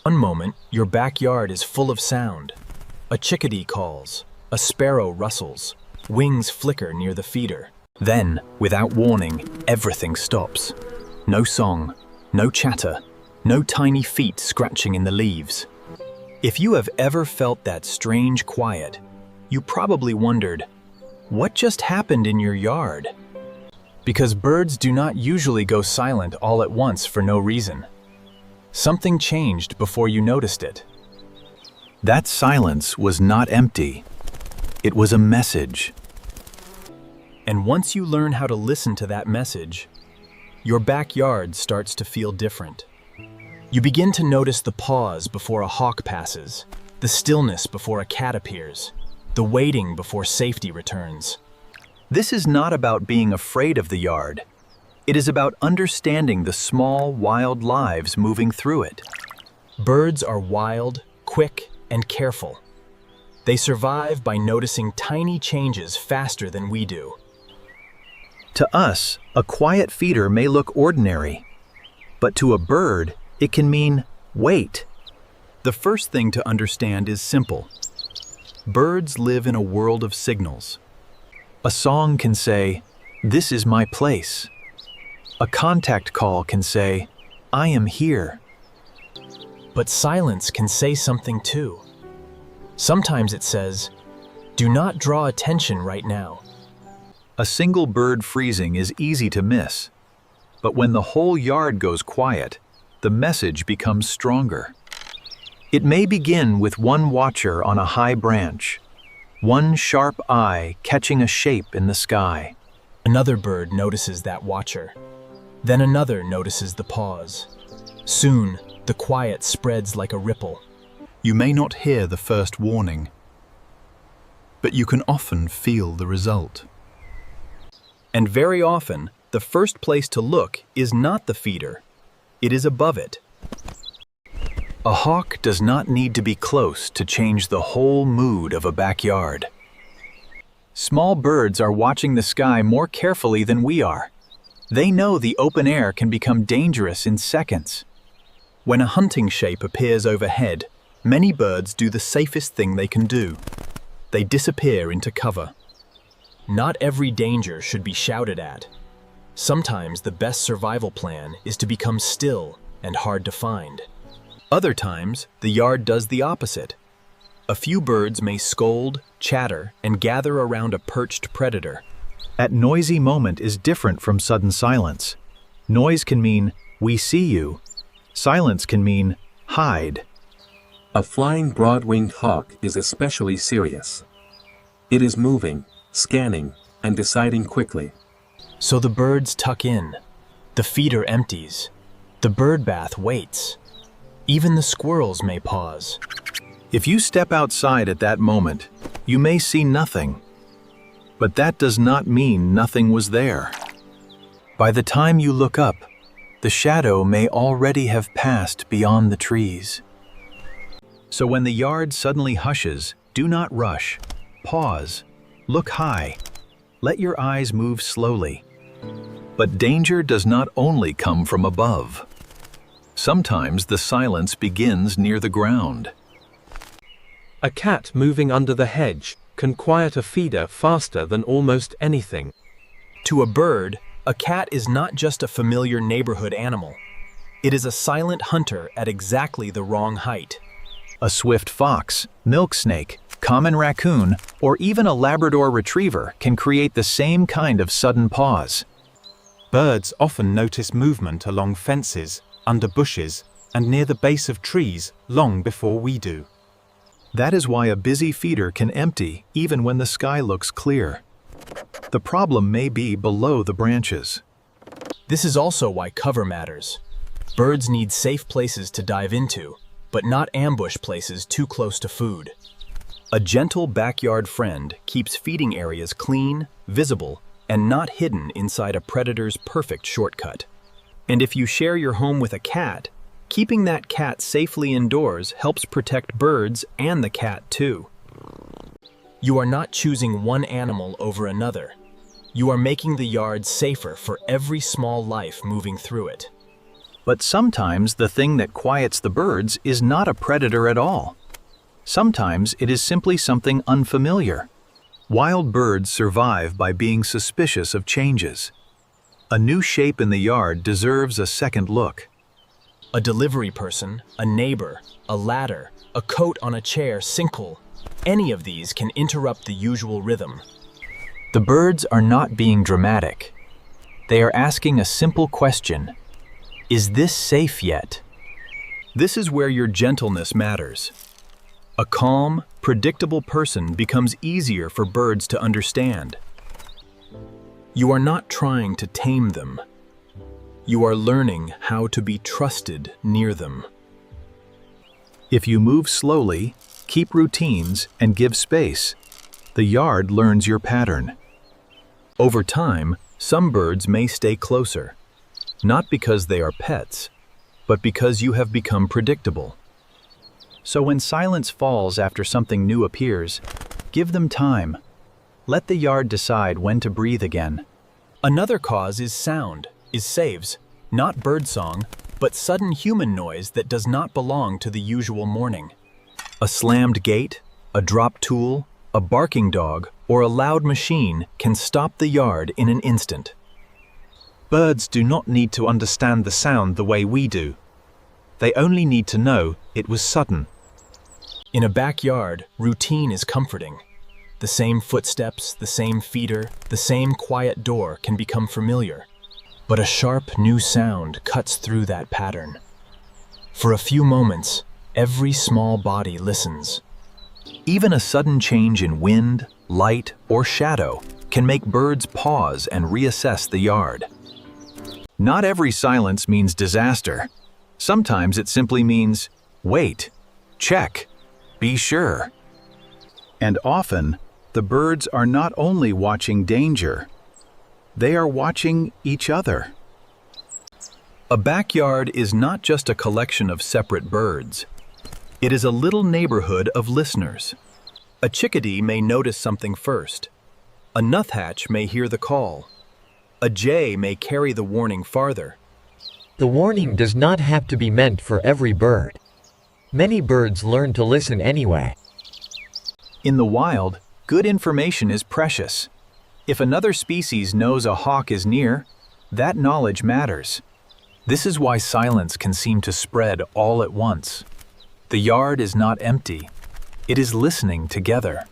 One moment, your backyard is full of sound. A chickadee calls, a sparrow rustles, wings flicker near the feeder. Then, without warning, everything stops. No song, no chatter, no tiny feet scratching in the leaves. If you have ever felt that strange quiet, you probably wondered, what just happened in your yard? Because birds do not usually go silent all at once for no reason. Something changed before you noticed it. That silence was not empty. It was a message. And once you learn how to listen to that message, your backyard starts to feel different. You begin to notice the pause before a hawk passes, the stillness before a cat appears, the waiting before safety returns. This is not about being afraid of the yard. It is about understanding the small, wild lives moving through it. Birds are wild, quick, and careful. They survive by noticing tiny changes faster than we do. To us, a quiet feeder may look ordinary, but to a bird, it can mean wait. The first thing to understand is simple. Birds live in a world of signals. A song can say, "This is my place." A contact call can say, "I am here." But silence can say something too. Sometimes it says, "Do not draw attention right now." A single bird freezing is easy to miss, but when the whole yard goes quiet, the message becomes stronger. It may begin with one watcher on a high branch, one sharp eye catching a shape in the sky. Another bird notices that watcher. Then another notices the pause. Soon, the quiet spreads like a ripple. You may not hear the first warning, but you can often feel the result. And very often, the first place to look is not the feeder. It is above it. A hawk does not need to be close to change the whole mood of a backyard. Small birds are watching the sky more carefully than we are. They know the open air can become dangerous in seconds. When a hunting shape appears overhead, many birds do the safest thing they can do. They disappear into cover. Not every danger should be shouted at. Sometimes the best survival plan is to become still and hard to find. Other times, the yard does the opposite. A few birds may scold, chatter, and gather around a perched predator. That noisy moment is different from sudden silence. Noise can mean, "We see you." Silence can mean, "Hide." A flying broad-winged hawk is especially serious. It is moving, scanning, and deciding quickly. So the birds tuck in. The feeder empties. The bird bath waits. Even the squirrels may pause. If you step outside at that moment, you may see nothing. But that does not mean nothing was there. By the time you look up, the shadow may already have passed beyond the trees. So when the yard suddenly hushes, do not rush. Pause. Look high. Let your eyes move slowly. But danger does not only come from above. Sometimes the silence begins near the ground. A cat moving under the hedge can quiet a feeder faster than almost anything. To a bird, a cat is not just a familiar neighborhood animal. It is a silent hunter at exactly the wrong height. A swift fox, milk snake, common raccoon, or even a Labrador retriever can create the same kind of sudden pause. Birds often notice movement along fences, under bushes, and near the base of trees long before we do. That is why a busy feeder can empty even when the sky looks clear. The problem may be below the branches. This is also why cover matters. Birds need safe places to dive into, but not ambush places too close to food. A gentle backyard friend keeps feeding areas clean, visible, and not hidden inside a predator's perfect shortcut. And if you share your home with a cat, keeping that cat safely indoors helps protect birds and the cat too. You are not choosing one animal over another. You are making the yard safer for every small life moving through it. But sometimes the thing that quiets the birds is not a predator at all. Sometimes it is simply something unfamiliar. Wild birds survive by being suspicious of changes. A new shape in the yard deserves a second look. A delivery person, a neighbor, a ladder, a coat on a chair, sinkhole. Any of these can interrupt the usual rhythm. The birds are not being dramatic. They are asking a simple question. Is this safe yet? This is where your gentleness matters. A calm, predictable person becomes easier for birds to understand. You are not trying to tame them. You are learning how to be trusted near them. If you move slowly, keep routines, and give space, the yard learns your pattern. Over time, some birds may stay closer, not because they are pets, but because you have become predictable. So when silence falls after something new appears, give them time. Let the yard decide when to breathe again. Another cause is sound, is saves, not birdsong, but sudden human noise that does not belong to the usual morning. A slammed gate, a dropped tool, a barking dog, or a loud machine can stop the yard in an instant. Birds do not need to understand the sound the way we do. They only need to know it was sudden. In a backyard, routine is comforting. The same footsteps, the same feeder, the same quiet door can become familiar. But a sharp new sound cuts through that pattern. For a few moments, every small body listens. Even a sudden change in wind, light, or shadow can make birds pause and reassess the yard. Not every silence means disaster. Sometimes it simply means, wait, check, be sure. And often, the birds are not only watching danger, they are watching each other. A backyard is not just a collection of separate birds. It is a little neighborhood of listeners. A chickadee may notice something first. A nuthatch may hear the call. A jay may carry the warning farther. The warning does not have to be meant for every bird. Many birds learn to listen anyway. In the wild, good information is precious. If another species knows a hawk is near, that knowledge matters. This is why silence can seem to spread all at once. The yard is not empty. It is listening together.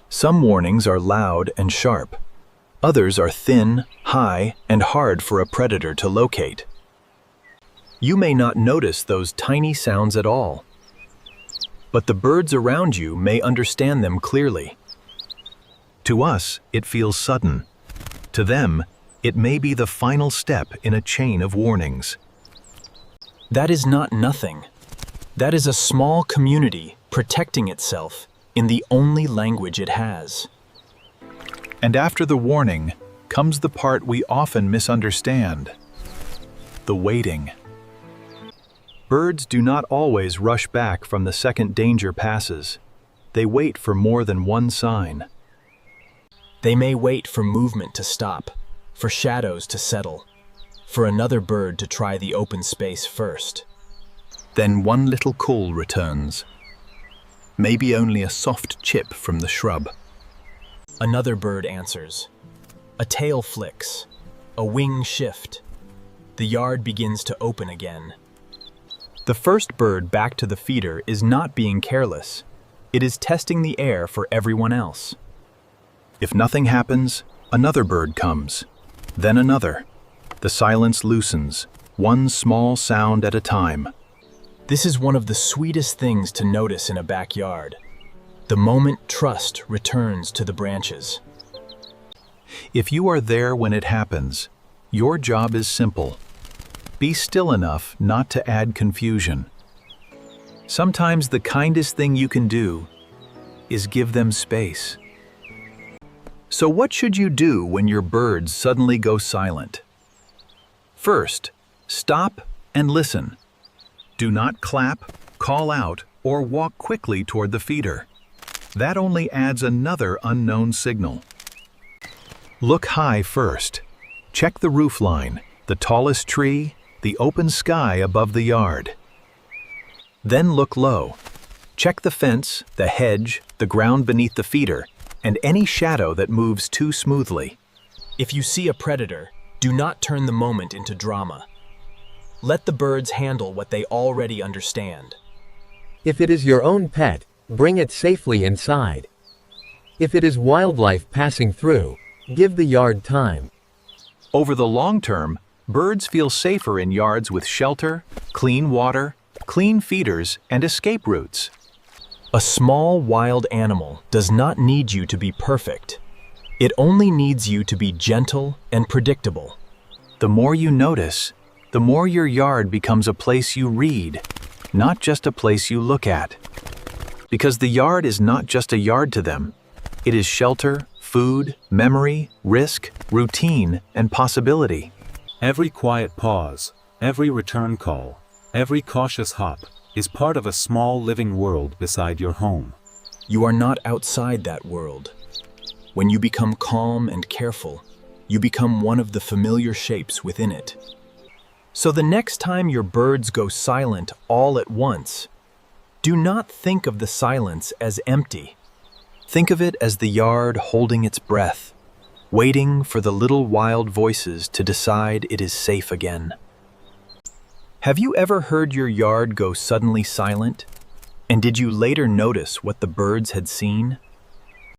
Some warnings are loud and sharp. Others are thin, high, and hard for a predator to locate. You may not notice those tiny sounds at all, but the birds around you may understand them clearly. To us, it feels sudden. To them, it may be the final step in a chain of warnings. That is not nothing. That is a small community protecting itself in the only language it has. And after the warning comes the part we often misunderstand: the waiting. Birds do not always rush back from the second danger passes. They wait for more than one sign. They may wait for movement to stop, for shadows to settle, for another bird to try the open space first. Then one little call returns. Maybe only a soft chip from the shrub. Another bird answers. A tail flicks, a wing shift. The yard begins to open again. The first bird back to the feeder is not being careless. It is testing the air for everyone else. If nothing happens, another bird comes, then another. The silence loosens, one small sound at a time. This is one of the sweetest things to notice in a backyard. The moment trust returns to the branches. If you are there when it happens, your job is simple. Be still enough not to add confusion. Sometimes the kindest thing you can do is give them space. So what should you do when your birds suddenly go silent? First, stop and listen. Do not clap, call out, or walk quickly toward the feeder. That only adds another unknown signal. Look high first. Check the roof line, the tallest tree, the open sky above the yard. Then look low. Check the fence, the hedge, the ground beneath the feeder, and any shadow that moves too smoothly. If you see a predator, do not turn the moment into drama. Let the birds handle what they already understand. If it is your own pet, bring it safely inside. If it is wildlife passing through, give the yard time. Over the long term, birds feel safer in yards with shelter, clean water, clean feeders, and escape routes. A small wild animal does not need you to be perfect. It only needs you to be gentle and predictable. The more you notice, the more your yard becomes a place you read, not just a place you look at. Because the yard is not just a yard to them. It is shelter, food, memory, risk, routine, and possibility. Every quiet pause, every return call, every cautious hop is part of a small living world beside your home. You are not outside that world. When you become calm and careful, you become one of the familiar shapes within it. So the next time your birds go silent all at once, do not think of the silence as empty. Think of it as the yard holding its breath, waiting for the little wild voices to decide it is safe again. Have you ever heard your yard go suddenly silent? And did you later notice what the birds had seen?